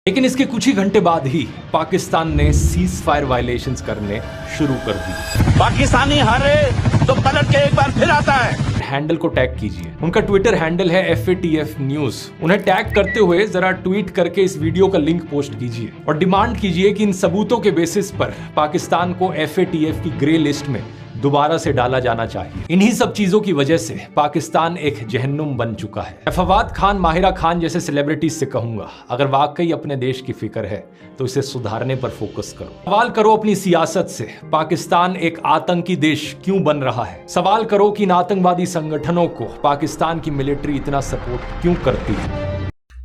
लेकिन इसके कुछ ही घंटे बाद ही पाकिस्तान ने सीज फायर वायलेशंस करने शुरू कर दी। पाकिस्तानी हारे तो पलट के एक बार फिर आता है। हैंडल को टैग कीजिए, उनका ट्विटर हैंडल है FATF न्यूज। उन्हें टैग करते हुए जरा ट्वीट करके इस वीडियो का लिंक पोस्ट कीजिए और डिमांड कीजिए कि इन सबूतों के बेसिस पर पाकिस्तान को FATF की ग्रे लिस्ट में दोबारा से डाला जाना चाहिए। इन्हीं सब चीजों की वजह से पाकिस्तान एक जहन्नुम बन चुका है। मैं फवाद खान, माहिरा खान जैसे सेलिब्रिटीज से कहूंगा, अगर वाकई अपने देश की फिक्र है तो इसे सुधारने पर फोकस करो। सवाल करो अपनी सियासत से, पाकिस्तान एक आतंकी देश क्यों बन रहा है। सवाल करो कि इन आतंकवादी संगठनों को पाकिस्तान की मिलिट्री इतना सपोर्ट क्यों करती है।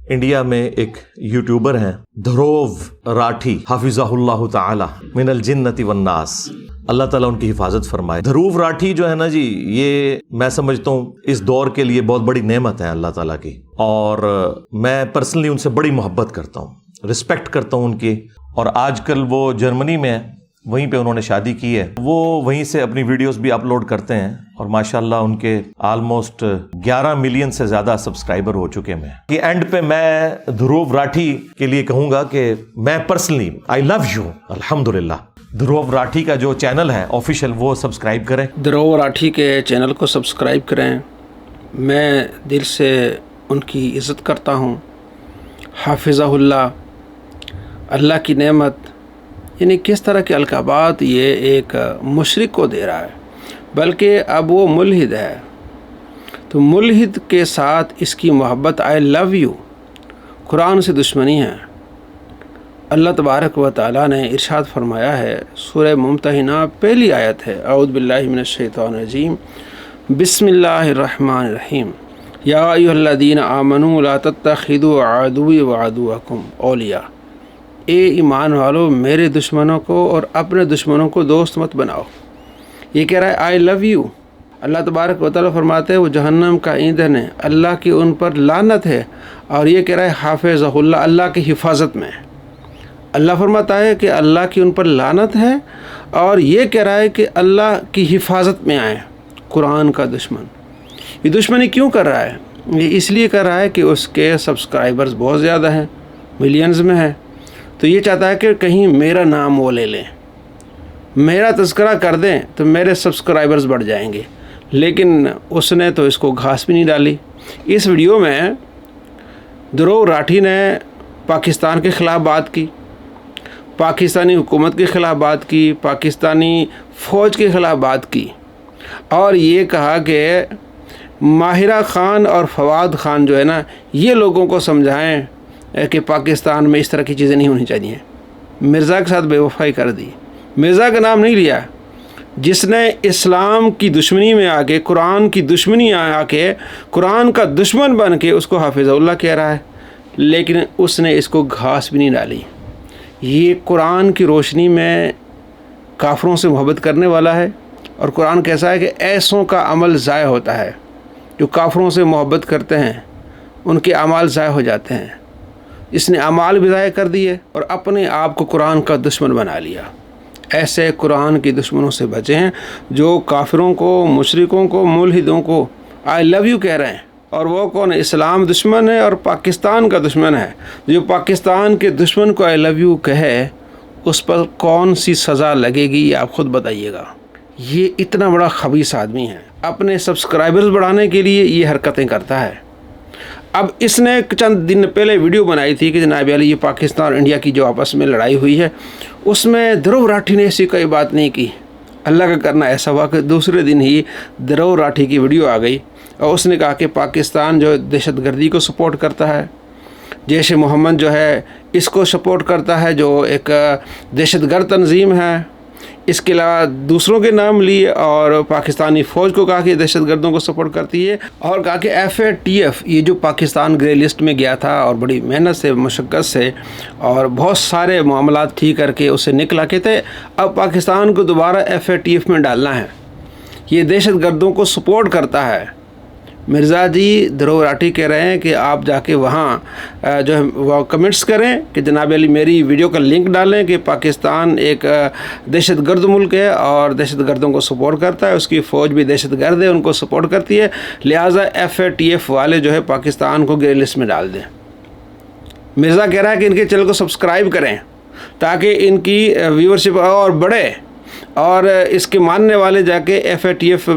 इंडिया में एक यूट्यूबर हैं ध्रुव राठी, हाफिज़हुल्लाह ताला मिनल जिन्नति वन्नास, अल्लाह ताला उनकी हिफाजत फरमाए। ध्रुव राठी जो है ना जी, ये मैं समझता हूँ इस दौर के लिए बहुत बड़ी नेमत है अल्लाह ताला की, और मैं पर्सनली उनसे बड़ी मोहब्बत करता हूँ, रिस्पेक्ट करता हूँ उनकी। और आजकल वो जर्मनी में है, वहीं पे उन्होंने शादी की है, वो वहीं से अपनी वीडियोस भी अपलोड करते हैं और माशाल्लाह उनके ऑलमोस्ट 11 मिलियन से ज़्यादा सब्सक्राइबर हो चुके हैं। कि एंड पे मैं ध्रुव राठी के लिए कहूँगा कि मैं पर्सनली आई लव यू, अल्हम्दुलिल्लाह। ध्रुव राठी का जो चैनल है ऑफिशियल, वो सब्सक्राइब करें। ध्रुव राठी के चैनल को सब्सक्राइब करें। मैं दिल से उनकी इज़्ज़त करता हूँ। हाफिज़हुल्लाह, अल्लाह की नेमत, यानी किस तरह के अलकाबात ये एक मुशरिक को दे रहा है, बल्कि अब वो मुल्हिद है तो मुल्हिद के साथ इसकी मोहब्बत, आई लव यू, कुरान से दुश्मनी है। अल्लाह तबारक व तआला ने इरशाद फरमाया है, सूरह मुम्तहिना पहली आयत है, औज़ु बिल्लाहि मिनश शैतानिर रजीम, बिस्मिल्लाहिर रहमानिर रहीम, या अय्युहल्लज़ीना आमनू ला तत्तखिदू अदुव्वी व अदुव्वकुम औलिया। ए ईमान वालों, मेरे दुश्मनों को और अपने दुश्मनों को दोस्त मत बनाओ। ये कह रहा है आई लव यू। अल्लाह तबारक व तआला फरमाते हैं वो जहन्नम का ईंधन है, अल्लाह की उन पर लानत है। और ये कह रहा है हाफिज़हुल्लाह, अल्लाह की हिफाजत में। अल्लाह फरमाता है कि अल्लाह की उन पर लानत है, और ये कह रहा है कि अल्लाह की हिफाजत में आए। कुरान का दुश्मन ये दुश्मनी क्यों कर रहा है? ये इसलिए कर रहा है कि उसके सब्सक्राइबर्स बहुत ज़्यादा हैं, मिलियंस में है, तो ये चाहता है कि कहीं मेरा नाम वो ले लें, मेरा तज़किरा कर दें तो मेरे सब्सक्राइबर्स बढ़ जाएंगे। लेकिन उसने तो इसको घास भी नहीं डाली। इस वीडियो में ध्रुव राठी ने पाकिस्तान के ख़िलाफ़ बात की, पाकिस्तानी हुकूमत के ख़िलाफ़ बात की, पाकिस्तानी फ़ौज के ख़िलाफ़ बात की, और ये कहा कि माहिरा खान और फवाद खान जो है ना, ये लोगों को समझाएं कि पाकिस्तान में इस तरह की चीज़ें नहीं होनी चाहिए। मिर्ज़ा के साथ बेवफाई कर दी। मिर्ज़ा का नाम नहीं लिया, जिसने इस्लाम की दुश्मनी में आके, कुरान की दुश्मनी आके, कुरान का दुश्मन बन के उसको हाफिज़हुल्लाह कह रहा है, लेकिन उसने इसको घास भी नहीं डाली। ये कुरान की रोशनी में काफरों से मोहब्बत करने वाला है, और कुरान कैसा है कि ऐसों का अमल ज़ाय होता है। जो काफरों से मोहब्बत करते हैं उनके अमाल ज़ाय हो जाते हैं। इसने अमाल भी ज़ाय कर दिए और अपने आप को कुरान का दुश्मन बना लिया। ऐसे कुरान के दुश्मनों से बचें जो काफिरों को, मुशरिकों को, मुल्हिदों को आई लव यू कह रहे हैं। और वो कौन है? इस्लाम दुश्मन है और पाकिस्तान का दुश्मन है। जो पाकिस्तान के दुश्मन को आई लव यू कहे, उस पर कौन सी सज़ा लगेगी ये आप ख़ुद बताइएगा। ये इतना बड़ा खबीस आदमी है, अपने सब्सक्राइबर्स बढ़ाने के लिए ये हरकतें करता है। अब इसने चंद दिन पहले वीडियो बनाई थी कि जनाब अली, ये पाकिस्तान और इंडिया की जो आपस में लड़ाई हुई है, उसमें ध्रुव राठी ने ऐसी कोई बात नहीं की। अल्लाह का करना ऐसा हुआ कि दूसरे दिन ही ध्रुव राठी की वीडियो आ गई और उसने कहा कि पाकिस्तान जो दहशतगर्दी को सपोर्ट करता है, जैश ए मोहम्मद जो है इसको सपोर्ट करता है, जो एक दहशतगर्द तंजीम है। इसके अलावा दूसरों के नाम लिए और पाकिस्तानी फ़ौज को कहा कि दहशतगर्दों को सपोर्ट करती है, और कहा कि FATF ये जो पाकिस्तान ग्रे लिस्ट में गया था और बड़ी मेहनत से, मशक्क़त से और बहुत सारे मामलात ठीक करके उसे निकला के थे, अब पाकिस्तान को दोबारा FATF में डालना है। ये दहशतगर्दों को सपोर्ट करता है। मिर्ज़ा जी ध्रुव राठी कह रहे हैं कि आप जाके वहाँ जो है वो कमेंट्स करें कि जनाब अली मेरी वीडियो का लिंक डालें कि पाकिस्तान एक दहशतगर्द मुल्क है और दहशतगर्दों को सपोर्ट करता है, उसकी फ़ौज भी दहशतगर्द है, उनको सपोर्ट करती है, लिहाजा FATF वाले जो है पाकिस्तान को ग्रे लिस्ट में डाल दें। مرزا کہہ رہا ہے کہ ان کے چینل کو سبسکرائب کریں تاکہ ان کی ویورشپ اور بڑھے، اور اس کے ماننے والے جا کے FATF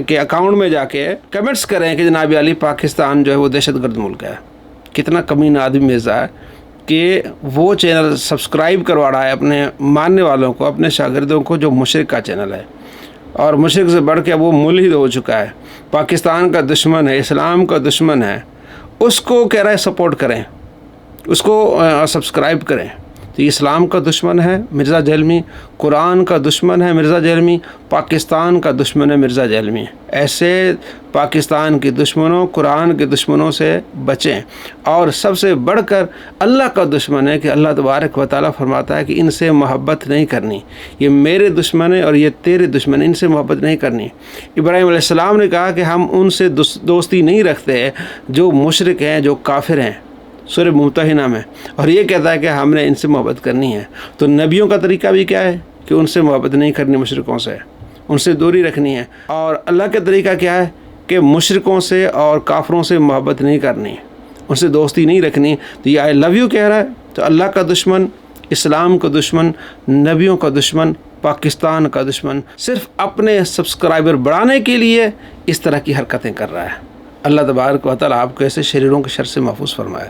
کے اکاؤنٹ میں جا کے کمنٹس کریں کہ جناب علی پاکستان جو ہے وہ دہشت گرد ملک ہے۔ کتنا کمینہ آدمی مرزا ہے کہ وہ چینل سبسکرائب کروا رہا ہے اپنے ماننے والوں کو، اپنے شاگردوں کو، جو مشرک کا چینل ہے، اور مشرک سے بڑھ کے وہ ملحد ہو چکا ہے، پاکستان کا دشمن ہے، اسلام کا دشمن ہے، اس کو کہہ رہا ہے سپورٹ کریں، اس کو سبسکرائب کریں۔ تو یہ اسلام کا دشمن ہے مرزا جہلمی، قرآن کا دشمن ہے مرزا جہلمی، پاکستان کا دشمن ہے مرزا جہلمی۔ ایسے پاکستان کے دشمنوں، قرآن کے دشمنوں سے بچیں، اور سب سے بڑھ کر اللہ کا دشمن ہے کہ اللہ تبارک و تعالیٰ فرماتا ہے کہ ان سے محبت نہیں کرنی، یہ میرے دشمن ہیں اور یہ تیرے دشمن ہیں، ان سے محبت نہیں کرنی۔ ابراہیم علیہ السلام نے کہا کہ ہم ان سے دوستی نہیں رکھتے جو مشرک ہیں، جو کافر ہیں، سورہ ممتحنہ میں، اور یہ کہتا ہے کہ ہم نے ان سے محبت کرنی ہے۔ تو نبیوں کا طریقہ بھی کیا ہے کہ ان سے محبت نہیں کرنی، مشرکوں سے ان سے دوری رکھنی ہے، اور اللہ کا طریقہ کیا ہے کہ مشرکوں سے اور کافروں سے محبت نہیں کرنی، ان سے دوستی نہیں رکھنی۔ تو یہ آئی لو یو کہہ رہا ہے، تو اللہ کا دشمن، اسلام کا دشمن، نبیوں کا دشمن، پاکستان کا دشمن، صرف اپنے سبسکرائبر بڑھانے کے لیے اس طرح کی حرکتیں کر رہا ہے۔ اللہ تبارک و تعالیٰ آپ کو ایسے شریروں کے شر سے محفوظ فرمائے۔